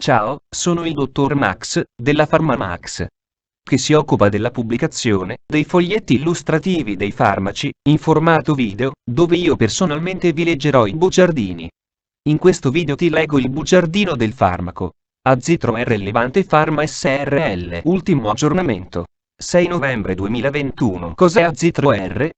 Ciao, sono il dottor Max, della PharmaMax, che si occupa della pubblicazione dei foglietti illustrativi dei farmaci, in formato video, dove io personalmente vi leggerò i bugiardini. In questo video ti leggo il bugiardino del farmaco. Azithromycin Levante Pharma SRL. Ultimo aggiornamento. 6 novembre 2021. Cos'è Azithromycin?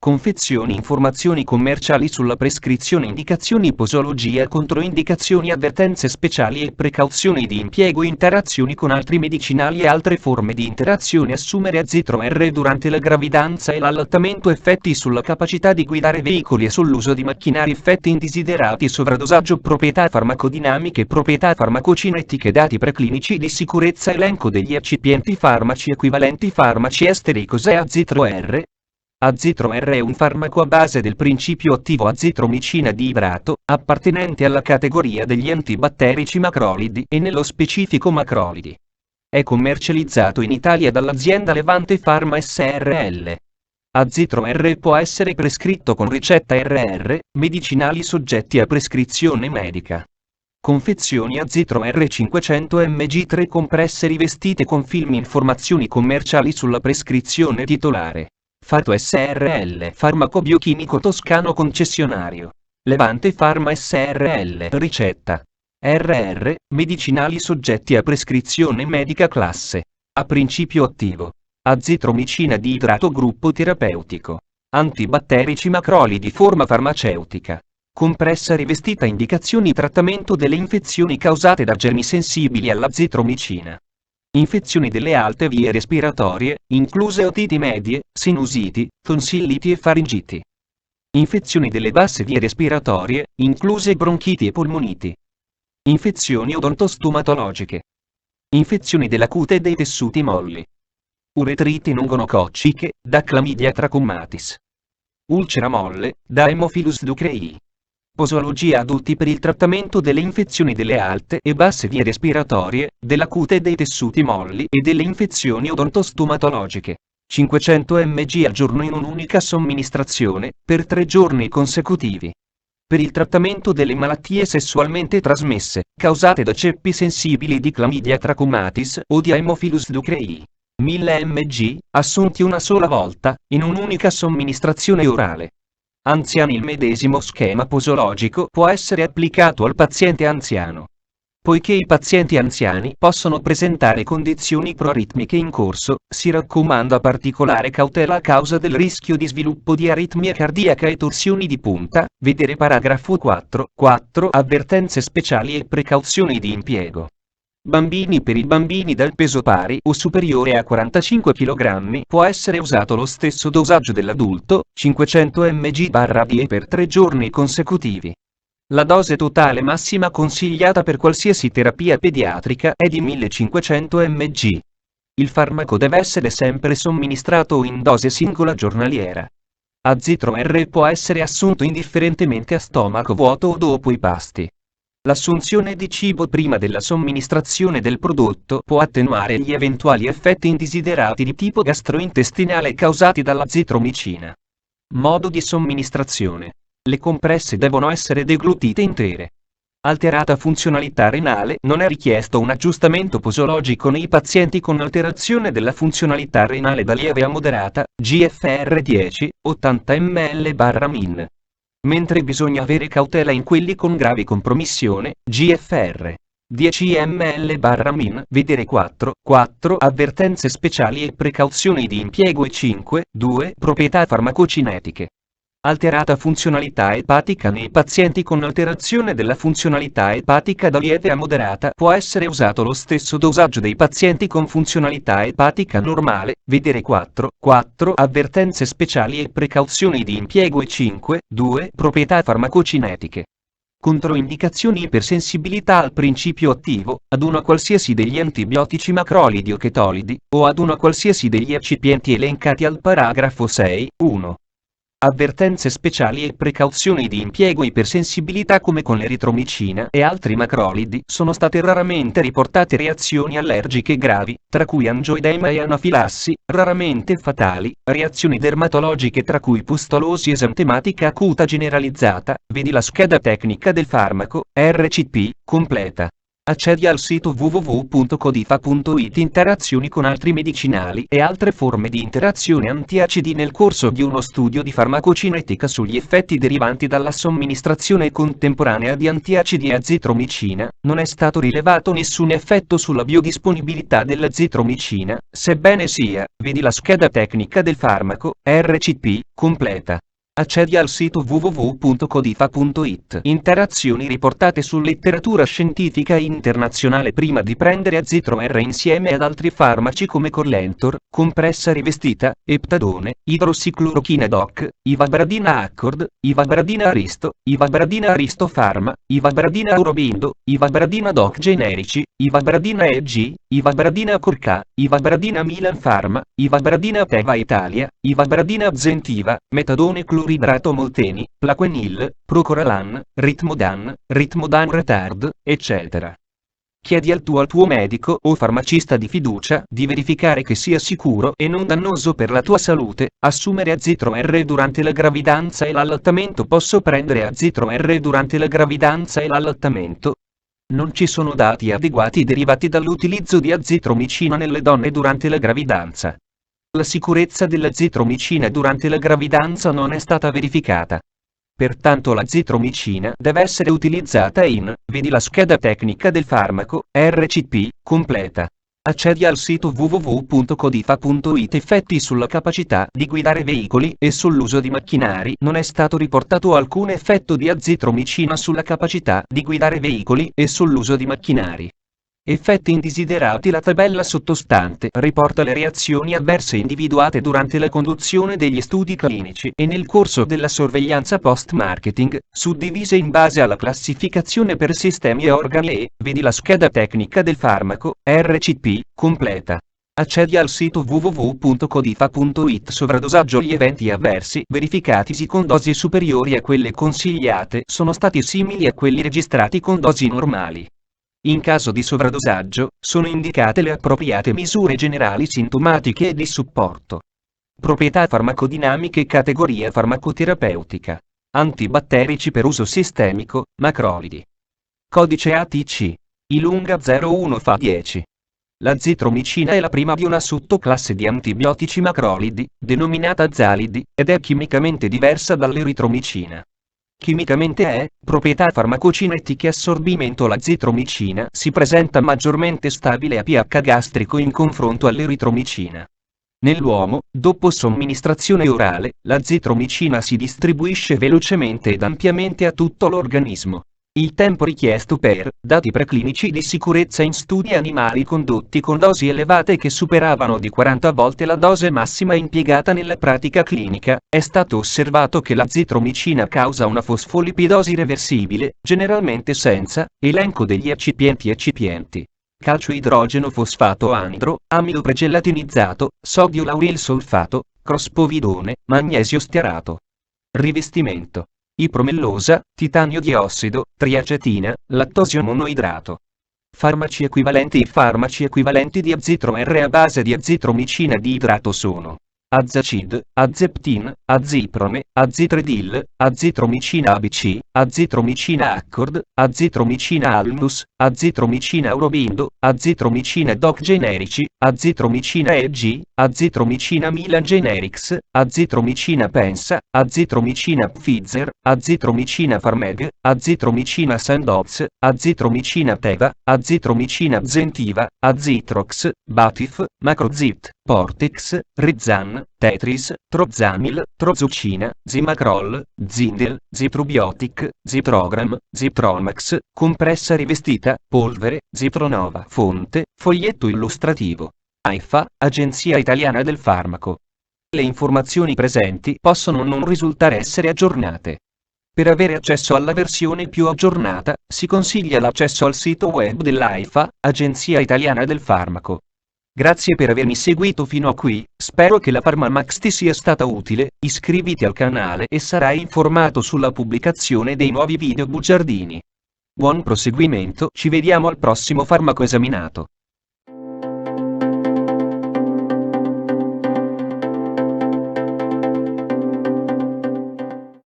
Confezioni, informazioni commerciali sulla prescrizione, indicazioni, posologia, controindicazioni, avvertenze speciali e precauzioni di impiego, interazioni con altri medicinali e altre forme di interazione. Assumere Azithromycin durante la gravidanza e l'allattamento, effetti sulla capacità di guidare veicoli e sull'uso di macchinari, effetti indesiderati, sovradosaggio, proprietà farmacodinamiche, proprietà farmacocinetiche, dati preclinici di sicurezza, elenco degli eccipienti, farmaci equivalenti, farmaci esteri. Cos'è Azithromycin? Azithromycin è un farmaco a base del principio attivo azitromicina di idrato, appartenente alla categoria degli antibatterici macrolidi e nello specifico macrolidi. È commercializzato in Italia dall'azienda Levante Pharma SRL. Azithromycin può essere prescritto con ricetta RR, medicinali soggetti a prescrizione medica. Confezioni Azithromycin 500 mg 3 compresse rivestite con film. Informazioni commerciali sulla prescrizione titolare. Fato SRL. Farmaco biochimico toscano concessionario. Levante Pharma SRL. Ricetta RR, medicinali soggetti a prescrizione medica classe A. Principio attivo azitromicina di idrato, gruppo terapeutico, antibatterici macrolidi, forma farmaceutica, compressa rivestita. Indicazioni: trattamento delle infezioni causate da germi sensibili all'azitromicina, infezioni delle alte vie respiratorie, incluse otiti medie, sinusiti, tonsilliti e faringiti, infezioni delle basse vie respiratorie, incluse bronchiti e polmoniti, infezioni odontostomatologiche, infezioni della cute e dei tessuti molli, uretriti non gonococciche, da Chlamydia trachomatis, ulcera molle, da Haemophilus ducrei. Posologia adulti per il trattamento delle infezioni delle alte e basse vie respiratorie, della cute e dei tessuti molli e delle infezioni odontostomatologiche. 500 mg al giorno in un'unica somministrazione, per 3 giorni consecutivi. Per il trattamento delle malattie sessualmente trasmesse, causate da ceppi sensibili di Chlamydia trachomatis o di Haemophilus ducrei. 1000 mg, assunti una sola volta, in un'unica somministrazione orale. Anziani. Il medesimo schema posologico può essere applicato al paziente anziano. Poiché i pazienti anziani possono presentare condizioni proaritmiche in corso, si raccomanda particolare cautela a causa del rischio di sviluppo di aritmia cardiaca e torsioni di punta. Vedere paragrafo 4. Avvertenze speciali e precauzioni di impiego. Bambini. Per i bambini dal peso pari o superiore a 45 kg può essere usato lo stesso dosaggio dell'adulto, 500 mg/die per 3 giorni consecutivi. La dose totale massima consigliata per qualsiasi terapia pediatrica è di 1500 mg. Il farmaco deve essere sempre somministrato in dose singola giornaliera. Azithromycin può essere assunto indifferentemente a stomaco vuoto o dopo i pasti. L'assunzione di cibo prima della somministrazione del prodotto può attenuare gli eventuali effetti indesiderati di tipo gastrointestinale causati dall'azitromicina. Modo di somministrazione. Le compresse devono essere deglutite intere. Alterata funzionalità renale. Non è richiesto un aggiustamento posologico nei pazienti con alterazione della funzionalità renale da lieve a moderata, GFR 10, 80 ml/min. Mentre bisogna avere cautela in quelli con gravi compromissione, GFR 10 ml/min. Vedere 4. Avvertenze speciali e precauzioni di impiego. E 5.2 Proprietà farmacocinetiche. Alterata funzionalità epatica. Nei pazienti con alterazione della funzionalità epatica da lieve a moderata può essere usato lo stesso dosaggio dei pazienti con funzionalità epatica normale. Vedere 4. Avvertenze speciali e precauzioni di impiego. E 5.2 Proprietà farmacocinetiche. Controindicazioni: ipersensibilità al principio attivo, ad una qualsiasi degli antibiotici macrolidi o chetolidi, o ad una qualsiasi degli eccipienti elencati al paragrafo 6.1. Avvertenze speciali e precauzioni di impiego. Ipersensibilità. Come con l'eritromicina e altri macrolidi, sono state raramente riportate reazioni allergiche gravi, tra cui angioedema e anafilassi, raramente fatali, reazioni dermatologiche tra cui pustolosi esantematica acuta generalizzata. Vedi la scheda tecnica del farmaco, RCP, completa. Accedi al sito www.codifa.it. Interazioni con altri medicinali e altre forme di interazione anti-acidi. Nel corso di uno studio di farmacocinetica sugli effetti derivanti dalla somministrazione contemporanea di antiacidi e azitromicina, non è stato rilevato nessun effetto sulla biodisponibilità dell'azitromicina, sebbene sia, vedi la scheda tecnica del farmaco, RCP, completa. Accedi al sito www.codifa.it. Interazioni riportate su letteratura scientifica internazionale. Prima di prendere Azithromycin insieme ad altri farmaci come Corlentor, compressa rivestita, Eptadone, idrossiclorochina DOC, Ivabradina Accord, Ivabradina Aristo, Ivabradina Aristo Pharma, Ivabradina Aurobindo, Ivabradina DOC generici, Ivabradina EG, Ivabradina Corca, Ivabradina Milan Pharma, Ivabradina Teva Italia, Ivabradina Zentiva, Metadone cloridrato Molteni, Plaquenil, Procoralan, Ritmodan, Ritmodan Retard, eccetera. Chiedi al tuo medico o farmacista di fiducia di verificare che sia sicuro e non dannoso per la tua salute assumere Azithromycin durante la gravidanza e l'allattamento. Posso prendere Azithromycin durante la gravidanza e l'allattamento? Non ci sono dati adeguati derivati dall'utilizzo di azitromicina nelle donne durante la gravidanza. La sicurezza dell'azitromicina durante la gravidanza non è stata verificata. Pertanto l'azitromicina deve essere utilizzata vedi la scheda tecnica del farmaco, RCP, completa. Accedi al sito www.codifa.it. Effetti sulla capacità di guidare veicoli e sull'uso di macchinari. Non è stato riportato alcun effetto di azitromicina sulla capacità di guidare veicoli e sull'uso di macchinari. Effetti indesiderati. La tabella sottostante riporta le reazioni avverse individuate durante la conduzione degli studi clinici e nel corso della sorveglianza post-marketing, suddivise in base alla classificazione per sistemi e organi e, vedi la scheda tecnica del farmaco, RCP, completa. Accedi al sito www.codifa.it. Sovradosaggio. Gli eventi avversi verificatisi con dosi superiori a quelle consigliate sono stati simili a quelli registrati con dosi normali. In caso di sovradosaggio, sono indicate le appropriate misure generali sintomatiche e di supporto. Proprietà farmacodinamiche. Categoria farmacoterapeutica. Antibatterici per uso sistemico, macrolidi. Codice ATC. ILUNGA 01 Fa 10. L'azitromicina è la prima di una sottoclasse di antibiotici macrolidi, denominata azalidi, ed è chimicamente diversa dall'eritromicina. Chimicamente è, proprietà farmacocinetiche. Assorbimento. L'azitromicina si presenta maggiormente stabile a pH gastrico in confronto all'eritromicina. Nell'uomo, dopo somministrazione orale, l'azitromicina si distribuisce velocemente ed ampiamente a tutto l'organismo. Il tempo richiesto per dati preclinici di sicurezza in studi animali condotti con dosi elevate che superavano di 40 volte la dose massima impiegata nella pratica clinica, è stato osservato che l'azitromicina causa una fosfolipidosi reversibile, generalmente senza elenco degli eccipienti. Calcio idrogeno fosfato anidro, amido pregelatinizzato, sodio lauril solfato, crospovidone, magnesio stearato. Rivestimento. Ipromellosa, titanio diossido, triacetina, lattosio monoidrato. Farmaci equivalenti. I farmaci equivalenti di Azithromycin a base di azitromicina di idrato sono Azacid, Azeptin, Aziprone, Azitredil, Azitromicina ABC, Azitromicina Accord, Azitromicina Almus, Azitromicina Aurobindo, Azitromicina DOC generici, Azitromicina EG, Azitromicina Milan Generics, Azitromicina Pensa, Azitromicina Pfizer, Azitromicina Farmeg, Azitromicina Sandoz, Azitromicina Teva, Azitromicina Zentiva, Azitrox, Batif, Macrozit, Portex, Rizan, Tetris, Trozamil, Trozucina, Zimacrol, Zindel, Ziprobiotic, Ziprogram, Zipromax, compressa rivestita, polvere, Zipronova. Fonte, foglietto illustrativo. AIFA, Agenzia Italiana del Farmaco. Le informazioni presenti possono non risultare essere aggiornate. Per avere accesso alla versione più aggiornata, si consiglia l'accesso al sito web dell'AIFA, Agenzia Italiana del Farmaco. Grazie per avermi seguito fino a qui, spero che la PharmaMax ti sia stata utile, iscriviti al canale e sarai informato sulla pubblicazione dei nuovi video bugiardini. Buon proseguimento, ci vediamo al prossimo farmaco esaminato.